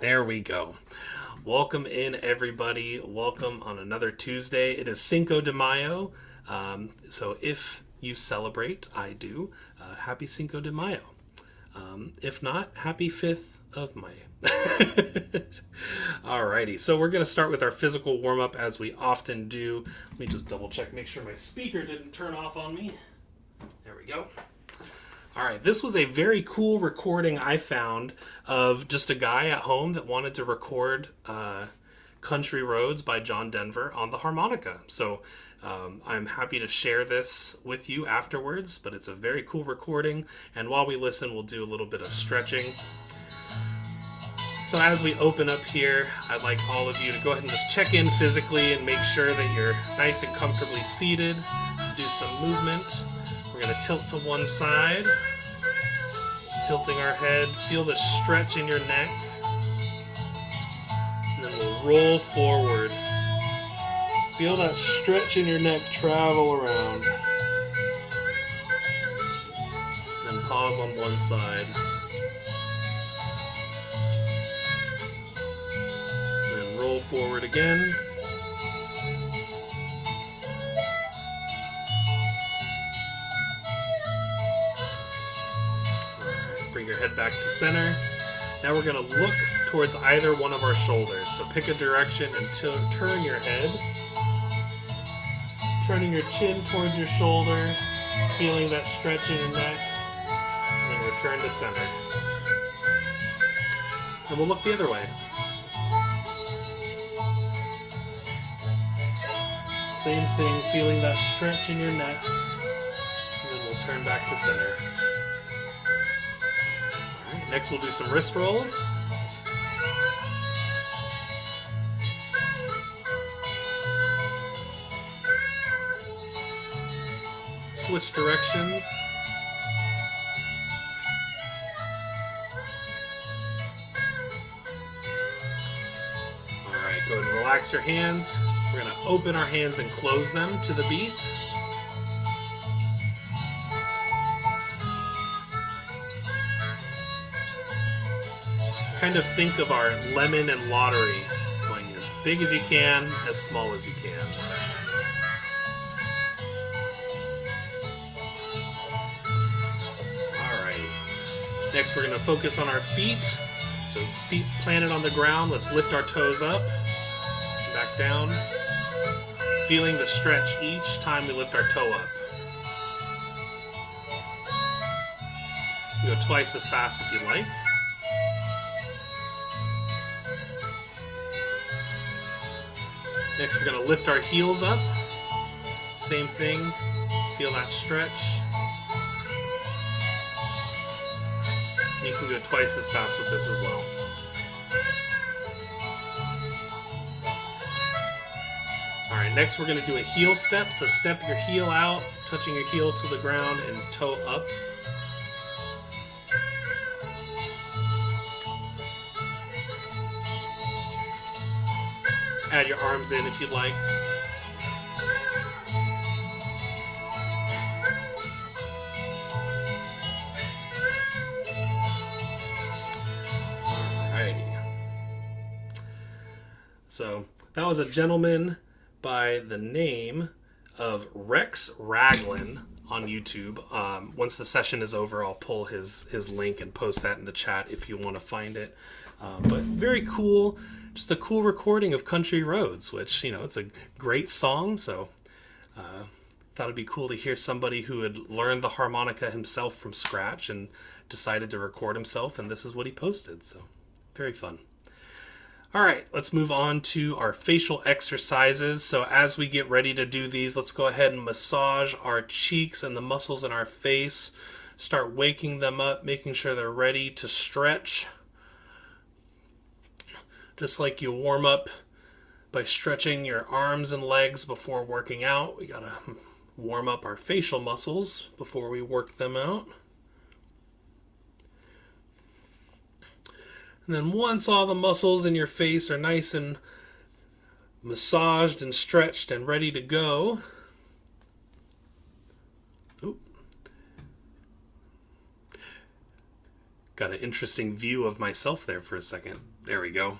There we go. Welcome in, everybody. Welcome on another Tuesday. It is Cinco de Mayo. So if you celebrate, I do, happy Cinco de Mayo. If not, happy 5th of May. Alrighty, so we're going to start with our physical warm-up as we often do. Let me just double check, make sure my speaker didn't turn off on me. There we go. Alright, this was a very cool recording I found of just a guy at home that wanted to record Country Roads by John Denver on the harmonica. So I'm happy to share this with you afterwards, but it's a very cool recording, and while we listen, we'll do a little bit of stretching. So as we open up here, I'd like all of you to go ahead and just check in physically and make sure that you're nice and comfortably seated to do some movement. We're going to tilt to one side, tilting our head, feel the stretch in your neck, and then we'll roll forward. Feel that stretch in your neck travel around. Then pause on one side. Then roll forward again. Bring your head back to center. Now we're going to look towards either one of our shoulders. So pick a direction and turn your head. Turning your chin towards your shoulder, feeling that stretch in your neck, and then return to center. And we'll look the other way. Same thing, feeling that stretch in your neck, and then we'll turn back to center. All right, next we'll do some wrist rolls. Switch directions. Alright, go ahead and relax your hands. We're going to open our hands and close them to the beat. Kind of think of our lemon and lottery, going as big as you can, as small as you can. Next, we're going to focus on our feet. So feet planted on the ground. Let's lift our toes up, back down. Feeling the stretch each time we lift our toe up. We go twice as fast if you like. Next, we're going to lift our heels up. Same thing. Feel that stretch. You can go twice as fast with this as well. Alright, next we're going to do a heel step. So step your heel out, touching your heel to the ground and toe up. Add your arms in if you'd like. So that was a gentleman by the name of Rex Raglan on YouTube. Once the session is over, I'll pull his link and post that in the chat if you want to find it. But very cool, just a cool recording of Country Roads, which, you know, it's a great song. So thought it'd be cool to hear somebody who had learned the harmonica himself from scratch and decided to record himself, and this is what he posted. So very fun. All right, let's move on to our facial exercises. So as we get ready to do these, let's go ahead and massage our cheeks and the muscles in our face. Start waking them up, making sure they're ready to stretch. Just like you warm up by stretching your arms and legs before working out, we gotta warm up our facial muscles before we work them out. And then once all the muscles in your face are nice and massaged and stretched and ready to go, Got an interesting view of myself there for a second. There we go.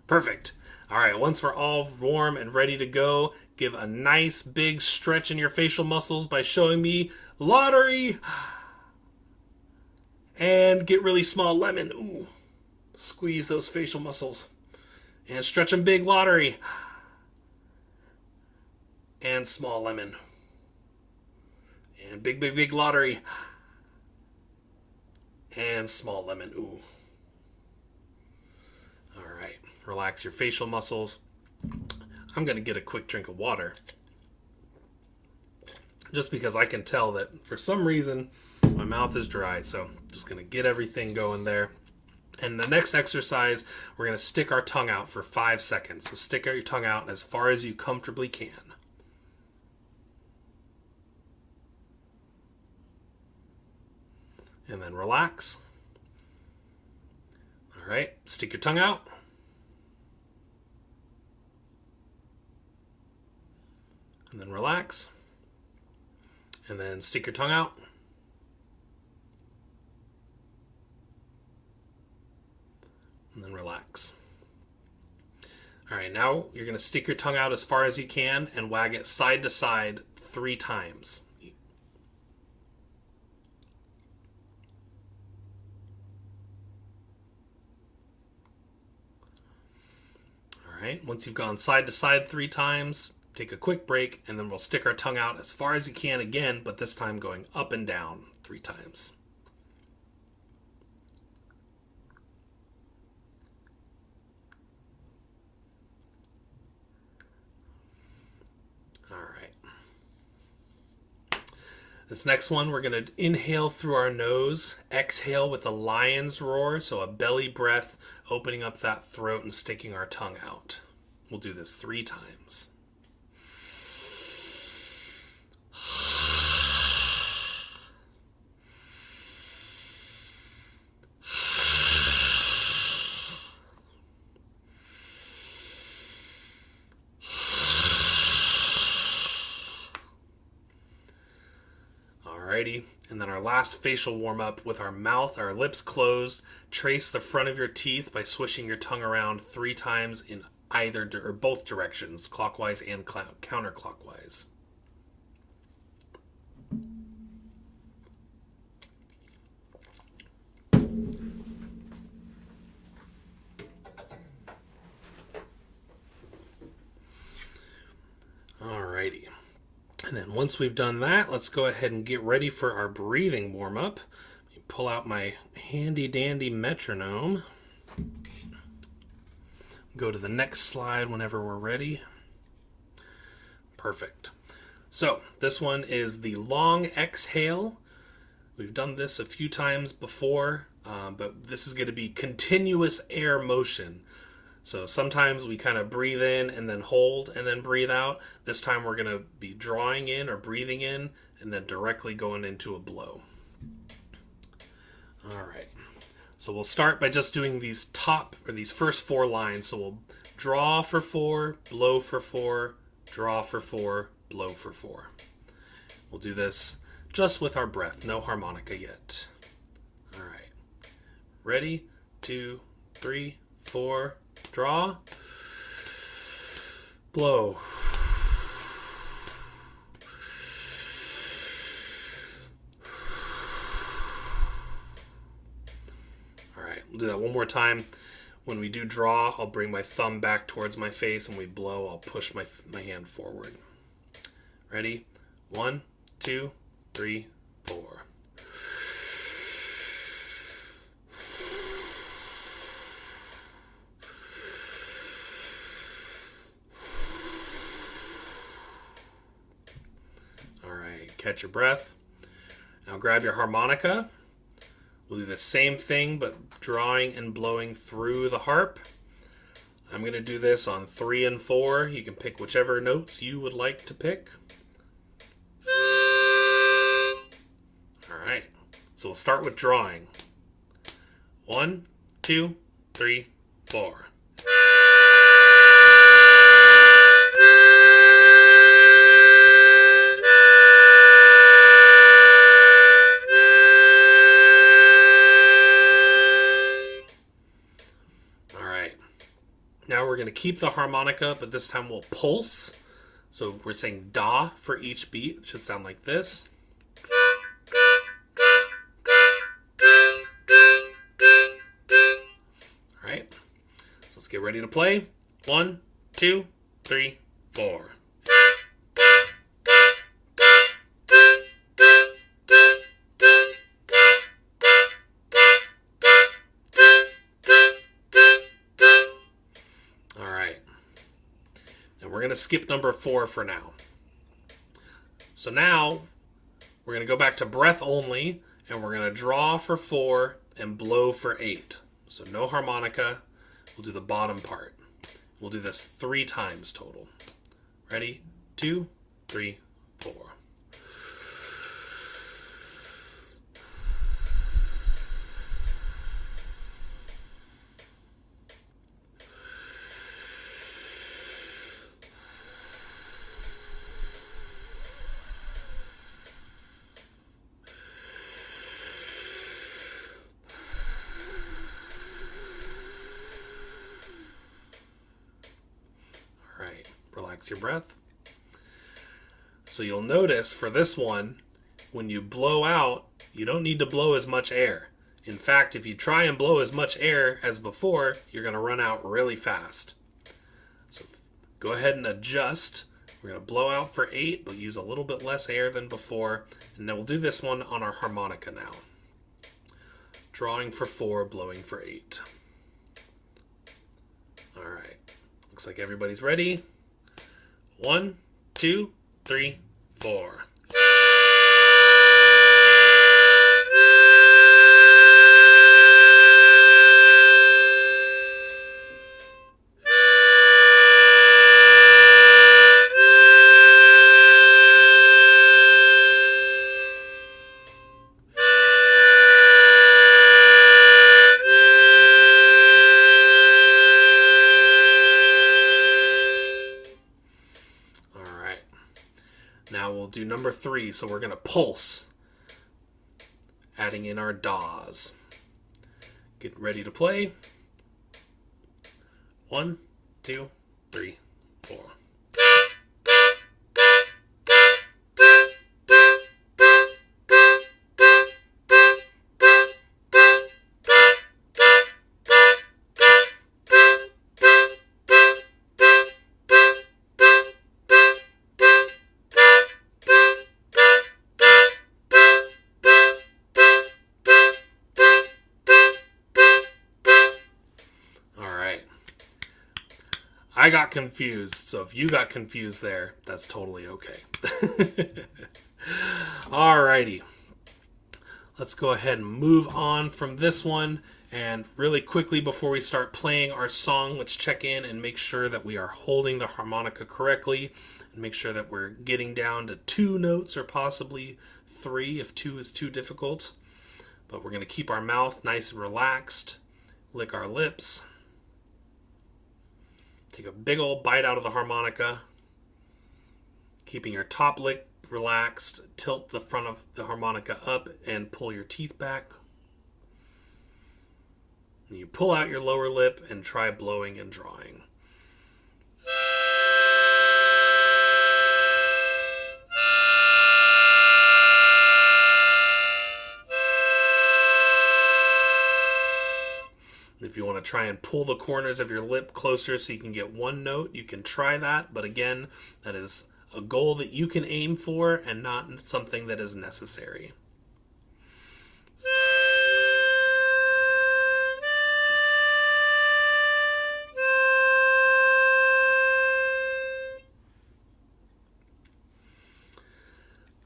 Perfect. All right, once we're all warm and ready to go, give a nice big stretch in your facial muscles by showing me lottery. And get really small lemon. Ooh. Squeeze those facial muscles. And stretch them big lottery. And small lemon. And big, big, big lottery. And small lemon. Ooh. All right. Relax your facial muscles. I'm going to get a quick drink of water. Just because I can tell that for some reason my mouth is dry. So just going to get everything going there. And the next exercise, we're going to stick our tongue out for 5 seconds. So stick out your tongue out as far as you comfortably can. And then relax. All right, stick your tongue out. And then relax. And then stick your tongue out. And then relax. All right, now you're going to stick your tongue out as far as you can and wag it side to side 3 times. All right, once you've gone side to side 3 times, take a quick break, and then we'll stick our tongue out as far as you can again, but this time going up and down 3 times. All right. This next one, we're going to inhale through our nose, exhale with a lion's roar, so a belly breath, opening up that throat and sticking our tongue out. We'll do this 3 times. Alrighty, and then our last facial warm-up with our mouth, our lips closed. Trace the front of your teeth by swishing your tongue around 3 times in either or both directions, clockwise and counterclockwise. Alrighty. And then once we've done that, let's go ahead and get ready for our breathing warm-up. Pull out my handy-dandy metronome. Go to the next slide whenever we're ready. Perfect. So this one is the long exhale. We've done this a few times before, but this is going to be continuous air motion. So sometimes we kind of breathe in and then hold and then breathe out. This time we're going to be drawing in or breathing in and then directly going into a blow. All right. So we'll start by just doing these first 4 lines. So we'll draw for 4, blow for 4, draw for 4, blow for 4. We'll do this just with our breath, no harmonica yet. All right. Ready? 2, 3, 4. Draw, blow. All right, we'll do that one more time. When we do draw, I'll bring my thumb back towards my face, and we blow, I'll push my hand forward. Ready? 1, 2, 3, 4. Catch your breath. Now grab your harmonica. We'll do the same thing, but drawing and blowing through the harp. I'm going to do this on 3 and 4. You can pick whichever notes you would like to pick. All right. So we'll start with drawing. 1, 2, 3, 4. we're going to keep the harmonica, but this time we'll pulse. So we're saying da for each beat. It should sound like this. All right. So let's get ready to play. 1, 2, 3, 4. We're going to skip number 4 for now. So now we're going to go back to breath only, and we're going to draw for 4 and blow for 8. So no harmonica. We'll do the bottom part. We'll do this 3 times total. Ready? 2, 3, 4. Relax your breath. So you'll notice for this one, when you blow out, you don't need to blow as much air. In fact, if you try and blow as much air as before, you're going to run out really fast. So go ahead and adjust. We're going to blow out for 8, but use a little bit less air than before. And then we'll do this one on our harmonica now. Drawing for 4, blowing for 8. All right. Looks like everybody's ready. 1, 2, 3, 4. Now we'll do number 3, so we're going to pulse, adding in our DAWs. Get ready to play. 1, 2, 3, 4. I got confused, so if you got confused there, that's totally okay. Alrighty. Let's go ahead and move on from this one. And really quickly before we start playing our song, let's check in and make sure that we are holding the harmonica correctly. And make sure that we're getting down to 2 notes or possibly 3 if 2 is too difficult. But we're going to keep our mouth nice and relaxed. Lick our lips. Take a big old bite out of the harmonica, keeping your top lip relaxed. Tilt the front of the harmonica up and pull your teeth back. And you pull out your lower lip and try blowing and drawing. If you want to try and pull the corners of your lip closer so you can get 1 note, you can try that. But again, that is a goal that you can aim for and not something that is necessary.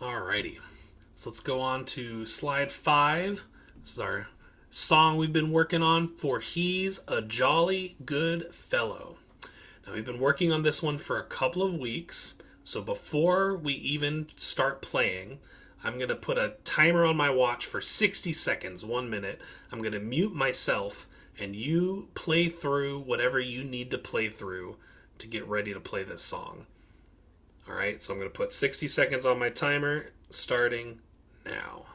Alrighty, so let's go on to slide 5. This is our song we've been working on, For He's a Jolly Good Fellow. Now we've been working on this one for a couple of weeks, so before we even start playing, I'm going to put a timer on my watch for 60 seconds, 1 minute. I'm going to mute myself, and you play through whatever you need to play through to get ready to play this song. Alright, so I'm going to put 60 seconds on my timer, starting now.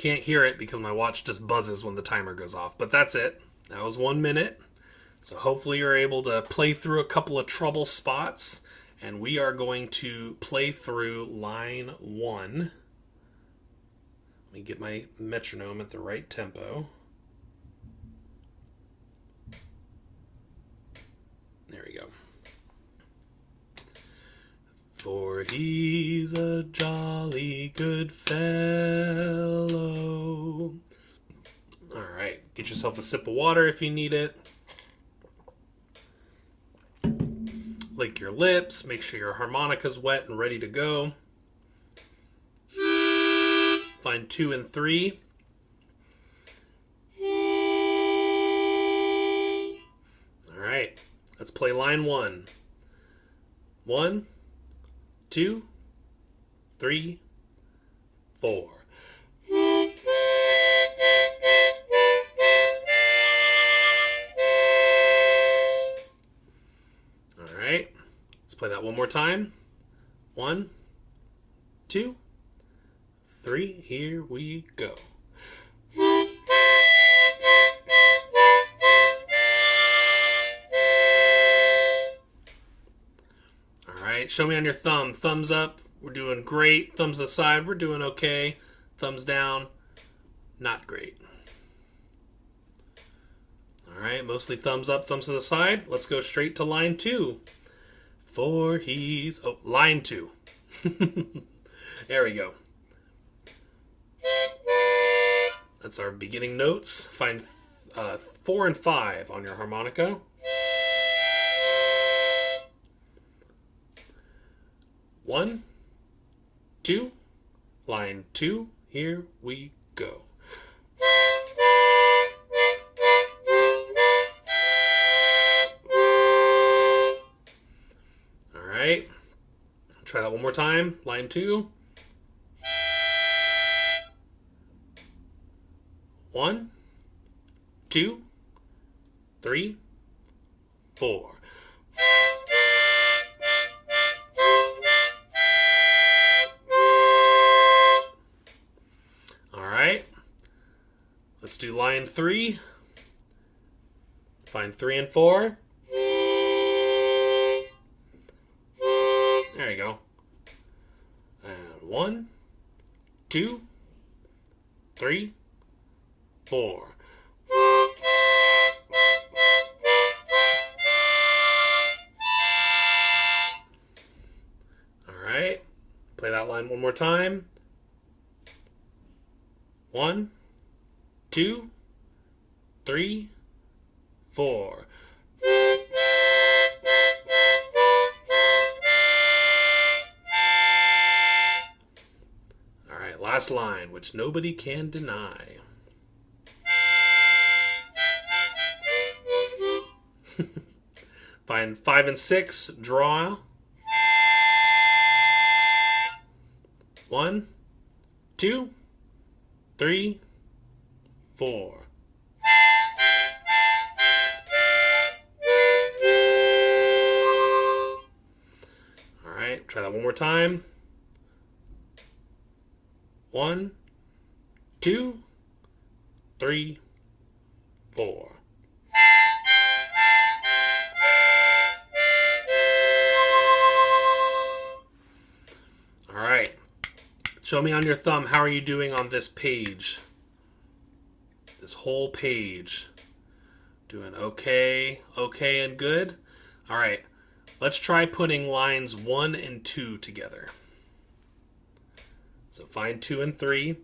can't hear it because my watch just buzzes when the timer goes off. But that's it. That was 1 minute. So hopefully you're able to play through a couple of trouble spots. And we are going to play through line 1. Let me get my metronome at the right tempo. There we go. For he's a jolly good fellow. All right, get yourself a sip of water if you need it. Lick your lips, make sure your harmonica's wet and ready to go. Find 2 and 3. All right, let's play line 1. 1, 2, 3, 4. All right, let's play that one more time. 1, 2, 3, here we go. All right, show me on your thumb. Thumbs up, we're doing great. Thumbs to the side, we're doing okay. Thumbs down, not great. All right, mostly thumbs up, thumbs to the side. Let's go straight to line 2. For he's... Oh, line 2. There we go. That's our beginning notes. Find 4 and 5 on your harmonica. One, 2, line 2, here we go. All right, try that one more time. Line 2. 1, 2, 3, 4. All right, let's do line 3. Find 3 and 4. There you go. And 1, 2, 3, 4. All right, play that line one more time. 1, 2, 3, 4. All right, last line, which nobody can deny. Find 5 and 6, draw. 1, 2, 3, 4. All right, try that one more time. 1, 2, 3, 4. All right. Show me on your thumb, how are you doing on this page? This whole page. Doing okay, okay, and good? All right. Let's try putting lines 1 and 2 together. So find 2 and 3.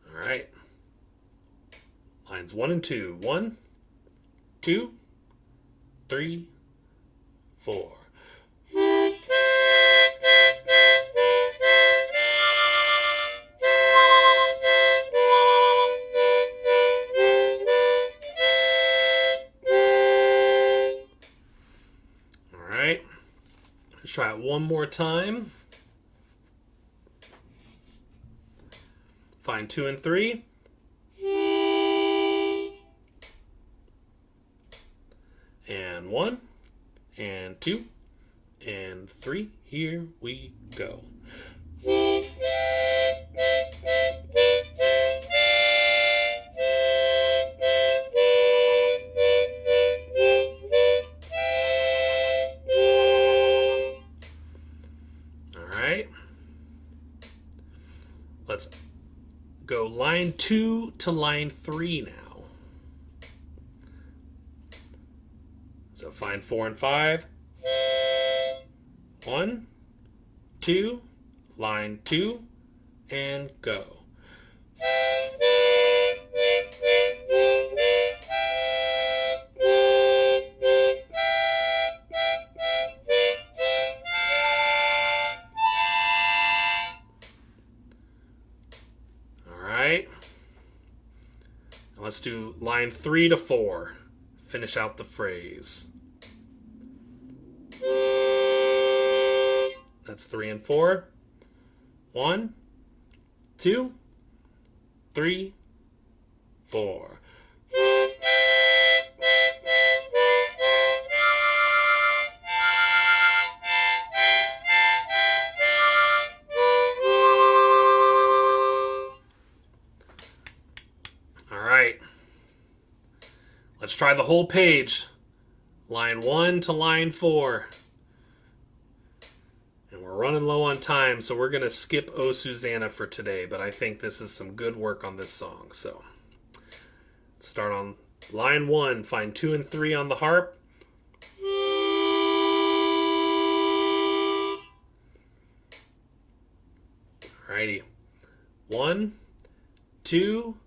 All right. Lines 1 and 2. 1, 2, 3, 4. All right. Let's try it one more time. Find 2 and 3. And 1, and 2, and 3. Here we go. Let's go line 2 to line 3 now. So find 4 and 5. 1, 2, line 2, and go. Let's do line 3 to 4. Finish out the phrase. That's 3 and 4. 1, 2, 3, 4. Let's try the whole page. Line 1 to line 4. And we're running low on time, so we're going to skip Oh Susanna for today, but I think this is some good work on this song. So let's start on line 1. Find 2 and 3 on the harp. Alrighty. 1, 2,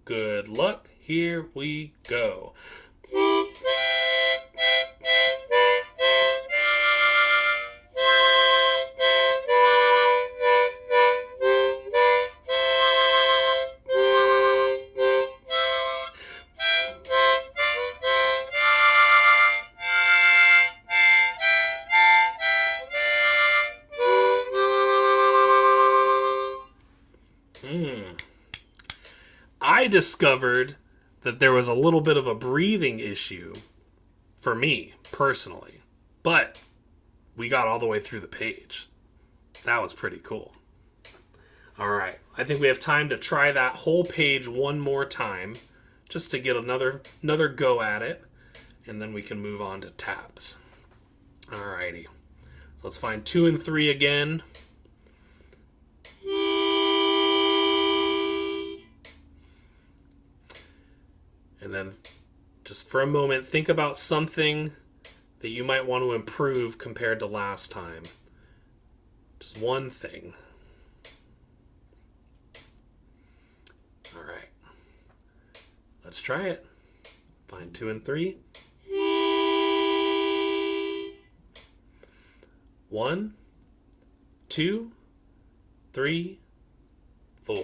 good luck. Here we go. I discovered that there was a little bit of a breathing issue for me personally, but we got all the way through the page. That was pretty cool. All right, I think we have time to try that whole page one more time just to get another go at it, and then we can move on to taps. All righty, so let's find 2 and 3 again. And then just for a moment, think about something that you might want to improve compared to last time. Just one thing. All right. Let's try it. Find 2 and 3. 1, 2, 3, 4.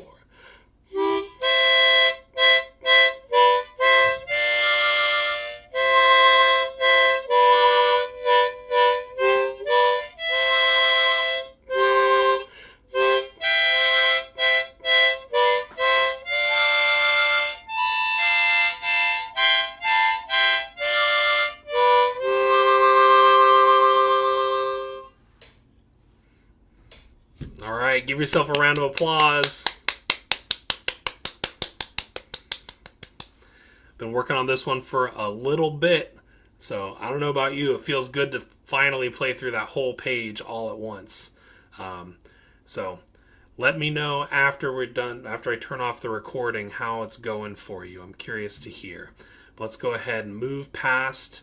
Give yourself a round of applause. Been working on this one for a little bit, so I don't know about you. It feels good to finally play through that whole page all at once. So let me know after we're done, after I turn off the recording, how it's going for you. I'm curious to hear. But let's go ahead and move past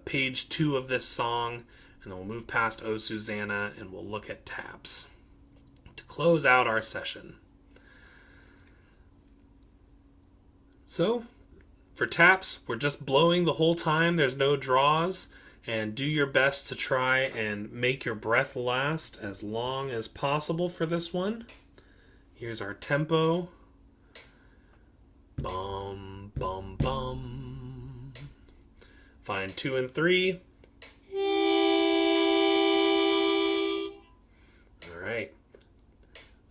page 2 of this song, and then we'll move past Oh Susanna, and we'll look at taps to close out our session. So, for taps, we're just blowing the whole time. There's no draws, and do your best to try and make your breath last as long as possible for this one. Here's our tempo. Bum, bum, bum. Find 2 and 3. All right.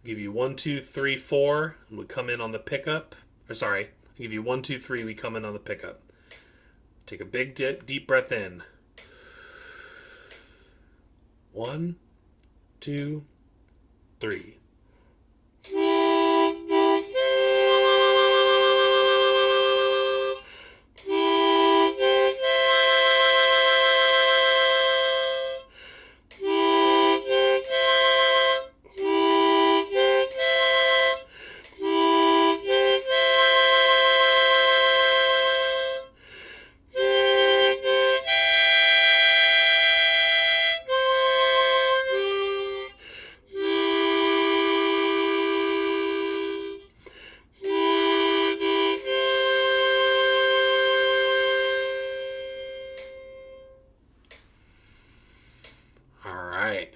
Give you 1, 2, 3, 4, and we come in on the pickup. Or sorry, I'll give you 1, 2, 3, we come in on the pickup. Take a big deep breath in. 1, 2, 3. All right.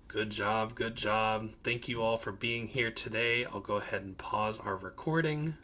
Good job, good job. Thank you all for being here today. I'll go ahead and pause our recording.